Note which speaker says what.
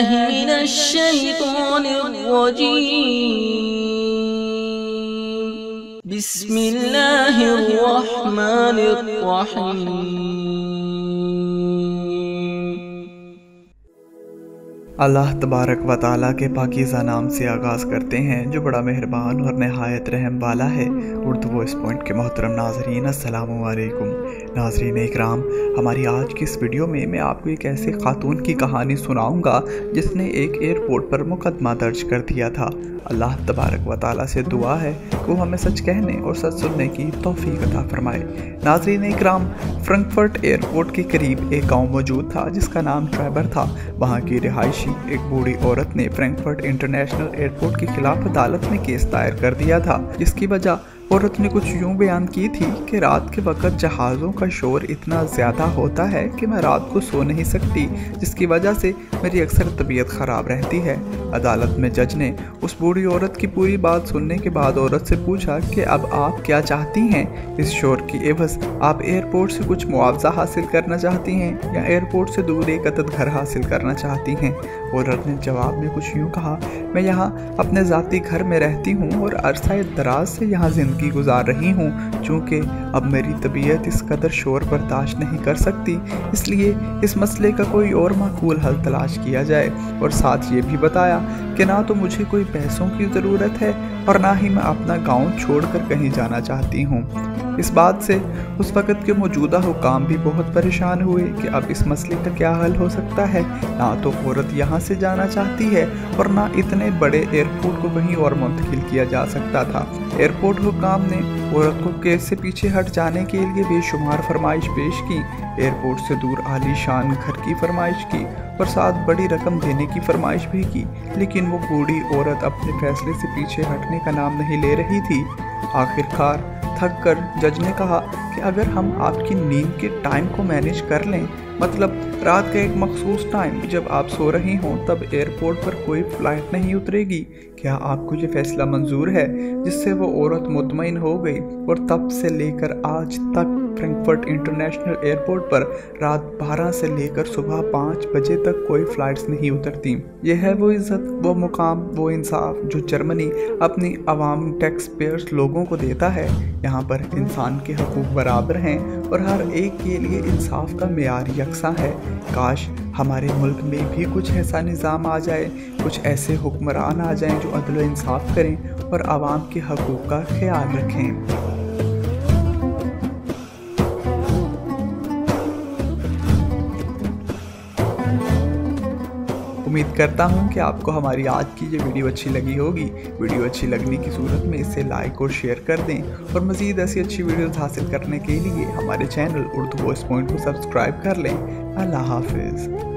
Speaker 1: बिस्मिल्लाहि मिनश्शैतानिर्रजीम। बिस्मिल्लाहिर्रहमानिर्रहीम।
Speaker 2: अल्लाह तबारक व ताला के पाकीज़ा नाम से आगाज़ करते हैं जो बड़ा मेहरबान और नहायत रहम वाला है। उर्दू वॉइस पॉइंट के मोहतरम नाज़रीन, अस्सलामु अलैकुम। नाज़रीन इकराम, हमारी आज की इस वीडियो में मैं आपको एक ऐसे खातून की कहानी सुनाऊंगा जिसने एक एयरपोर्ट पर मुकदमा दर्ज कर दिया था। अल्लाह तबारक व ताला से दुआ है कि वो हमें सच कहने और सच सुनने की तौफीक अता फरमाए। नाज़रीन इकराम, फ्रैंकफर्ट एयरपोर्ट के करीब एक गांव मौजूद था जिसका नाम ट्रेबर था। वहां की रिहायशी एक बूढ़ी औरत ने फ्रैंकफर्ट इंटरनेशनल एयरपोर्ट के खिलाफ अदालत में केस दायर कर दिया था, जिसकी वजह औरत ने कुछ यूँ बयान की थी कि रात के वक्त जहाज़ों का शोर इतना ज़्यादा होता है कि मैं रात को सो नहीं सकती, जिसकी वजह से मेरी अक्सर तबीयत ख़राब रहती है। अदालत में जज ने उस बूढ़ी औरत की पूरी बात सुनने के बाद औरत से पूछा कि अब आप क्या चाहती हैं? इस शोर की एवज़ आप एयरपोर्ट से कुछ मुआवजा हासिल करना चाहती हैं या एयरपोर्ट से दूर एक अदद घर हासिल करना चाहती हैं? औरत ने जवाब में कुछ यूँ कहा, मैं यहाँ अपने ज़ाती घर में रहती हूँ और अरसा दराज से यहाँ ज़िंदगी गुजार रही हूँ। चूँकि अब मेरी तबीयत इस कदर शोर बर्दाश्त नहीं कर सकती, इसलिए इस मसले का कोई और माकूल हल तलाश किया जाए। और साथ ये भी बताया कि ना तो मुझे कोई पैसों की ज़रूरत है और ना ही मैं अपना गाँव छोड़कर कहीं जाना चाहती हूँ। इस बात से उस वक़्त के मौजूदा हुकाम भी बहुत परेशान हुए कि अब इस मसले का क्या हल हो सकता है। ना तो औरत यहाँ से जाना चाहती है और ना इतने बड़े एयरपोर्ट को कहीं और मुंतकिल किया जा सकता था। एयरपोर्ट हुकाम ने औरत को केस से पीछे हट जाने के लिए बेशुमार फरमाइश पेश की। एयरपोर्ट से दूर आलीशान घर की फरमाइश की और साथ बड़ी रकम देने की फरमाइश भी की, लेकिन वो बूढ़ी औरत अपने फैसले से पीछे हटने का नाम नहीं ले रही थी। आखिरकार थक कर जज ने कहा कि अगर हम आपकी नींद के टाइम को मैनेज कर लें, मतलब रात का एक मखसूस टाइम जब आप सो रही हों, तब एयरपोर्ट पर कोई फ़्लाइट नहीं उतरेगी। क्या आपको ये फैसला मंजूर है? जिससे वो औरत मुतमईन हो गई और तब से लेकर आज तक फ्रैंकफर्ट इंटरनेशनल एयरपोर्ट पर रात 12 से लेकर सुबह 5 बजे तक कोई फ़्लाइट्स नहीं उतरती। यह है वो इज़्ज़त, वो मुकाम, वो इंसाफ जो जर्मनी अपनी अवाम टैक्स पेयर्स लोगों को देता है। यहाँ पर इंसान के हकूक़ बराबर हैं और हर एक के लिए इंसाफ का मेयार यकसा है। काश हमारे मुल्क में भी कुछ ऐसा निज़ाम आ जाए, कुछ ऐसे हुक्मरान आ जाएं जो अदल व इंसाफ करें और आवाम के हकूक़ का ख्याल रखें। उम्मीद करता हूँ कि आपको हमारी आज की ये वीडियो अच्छी लगी होगी। वीडियो अच्छी लगने की सूरत में इसे लाइक और शेयर कर दें और मज़ीद ऐसी अच्छी वीडियोस हासिल करने के लिए हमारे चैनल उर्दू वॉइस पॉइंट को सब्सक्राइब कर लें। अल्लाह हाफिज़।